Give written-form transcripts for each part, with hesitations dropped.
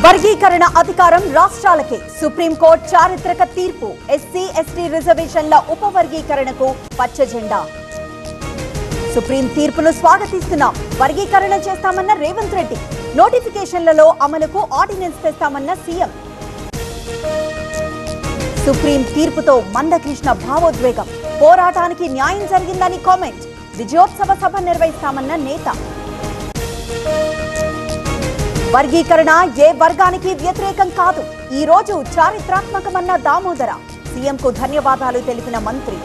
వర్గీకరణ అధికారం రాష్ట్రాలకే సుప్రీంకోర్టు చారిత్రక తీర్పు ఎస్సీ ఎస్టీ రిజర్వేషన్ల ఉపవర్గీకరణకు పచ్చ జెండా సుప్రీం తీర్పును స్వాగతిస్తున్నాం వర్గీకరణ చేస్తామన్న రేవంత్ రెడ్డి నోటిఫికేషన్లలో అమలుకు ఆర్డినెన్స్ తెస్తామన్న సీఎం సుప్రీం తీర్పుతో మందకృష్ణ భావోద్వేగం పోరాటానికి న్యాయం జరిగిందని కామెంట్ విజయోత్సవ సభ నిర్వహిస్తామన్న నేత వర్గీకరణ ఏ వర్గానికి వ్యతిరేకం కాదు ఈ రోజు చారిత్రాత్మకమన్న దామోదర సీఎంకు ధన్యవాదాలు తెలిపిన మంత్రి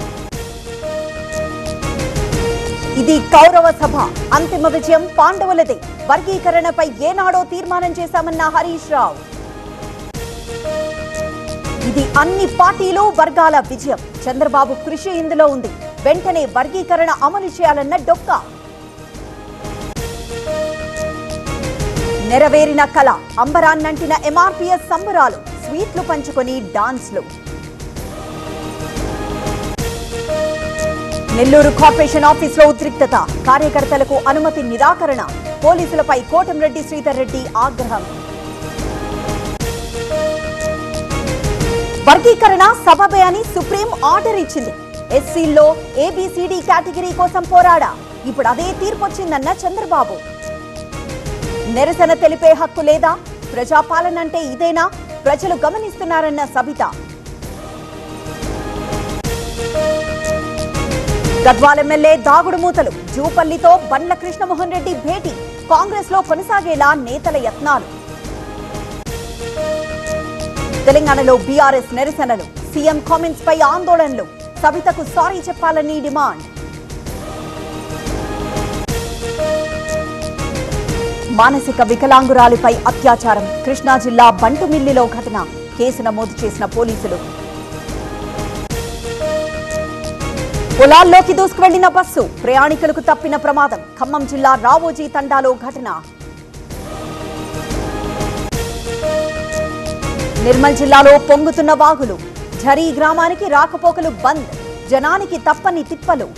ఇది కౌరవ సభ అంతిమ విజయం పాండవులదే వర్గీకరణపై ఏనాడో తీర్మానం చేశామన్న హరీష్ రావు ఇది అన్ని పార్టీలు వర్గాల విజయం చంద్రబాబు కృషి ఇందులో ఉంది వెంటనే వర్గీకరణ అమలు చేయాలన్న డొక్కా నెరవేరిన కళ అంబరాన్నంటిన ఎంఆర్పీఎస్ సంబరాలు స్వీట్లు పంచుకొని డాన్స్లు నెల్లూరు కార్పొరేషన్ ఆఫీసులో ఉద్రిక్తత కార్యకర్తలకు అనుమతి నిరాకరణ పోలీసులపై కోటంరెడ్డి శ్రీధర్ రెడ్డి ఆగ్రహం వర్గీకరణ సబబే అని సుప్రీం ఆర్డర్ ఇచ్చింది ఎస్సీల్లో ఏబిసిడి కేటగిరీ కోసం పోరాడా ఇప్పుడు అదే తీర్పొచ్చిందన్న చంద్రబాబు నిరసన తెలిపే హక్కు లేదా ప్రజాపాలన అంటే ఇదేనా ప్రజలు గమనిస్తున్నారన్న సబిత గద్వాల ఎమ్మెల్యే దాగుడు మూతలు జూపల్లితో బండ్ల కృష్ణమోహన్ రెడ్డి భేటీ కాంగ్రెస్ లో కొనసాగేలా నేతల యత్నాలు తెలంగాణలో బీఆర్ఎస్ నిరసనలు సీఎం కామెంట్స్ పై ఆందోళనలు సబితకు సారీ చెప్పాలని డిమాండ్ మానసిక వికలాంగురాలిపై అత్యాచారం కృష్ణా జిల్లా బంటుమిల్లిలో ఘటన కేసు నమోదు చేసిన పోలీసులు పొలాల్లోకి దూసుకువెళ్లిన బస్సు ప్రయాణికులకు తప్పిన ప్రమాదం ఖమ్మం జిల్లా రావోజీ తండాలో ఘటన నిర్మల్ జిల్లాలో పొంగుతున్న వాగులు ఝరీ గ్రామానికి రాకపోకలు బంద్ జనానికి తప్పని తిప్పలు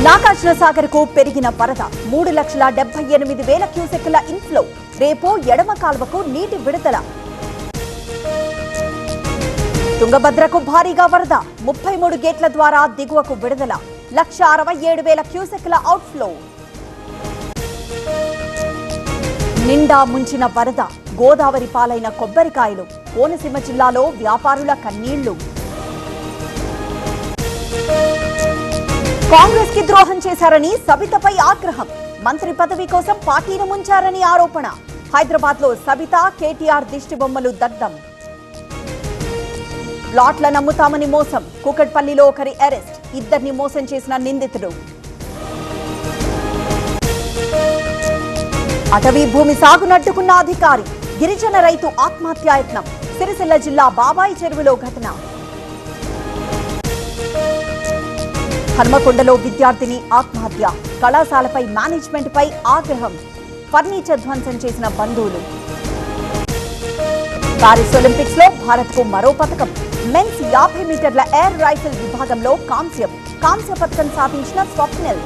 నాగార్జున సాగర్ కు పెరిగిన వరద 3,78,000 క్యూసెక్కుల ఇన్ఫ్లో రేపు ఎడమ కాల్వకు నీటి విడుదల తుంగభద్రకు భారీగా వరద 33 గేట్ల ద్వారా దిగువకు విడుదల 1,67,000 క్యూసెక్కుల అవుట్ఫ్లో నిండా ముంచిన వరద గోదావరి పాలైన కొబ్బరికాయలు కోనసీమ జిల్లాలో వ్యాపారుల కన్నీళ్లు కాంగ్రెస్ కి ద్రోహం చేశారని సబితపై ఆగ్రహం మంత్రి పదవి కోసం పార్టీని ముంచారని ఆరోపణ హైదరాబాద్ లో సబిత కేటీఆర్ దిష్టి బొమ్మలు దగ్ధం ప్లాట్ల నమ్ముతామని మోసం కూకట్పల్లిలో ఒకరి అరెస్ట్ ఇద్దరిని మోసం చేసిన నిందితుడు అటవీ భూమి సాగునడ్డుకున్న అధికారి గిరిజన రైతు ఆత్మహత్యాయత్నం సిరిసిల్ల జిల్లా బాబాయి చెరువులో ఘటన హన్మకొండలో విద్యార్థిని ఆత్మహత్య కళాశాలపై మేనేజ్మెంట్ పై ఆగ్రహం ఫర్నిచర్ ధ్వంసం చేసిన బంధువులు పారిస్ ఒలింపిక్స్ లో భారత్ కు మరో పథకం మెన్స్ 50 మీటర్ల ఎయిర్ రైఫిల్ విభాగంలో కాంస్య పథకం సాధించిన స్వప్నిల్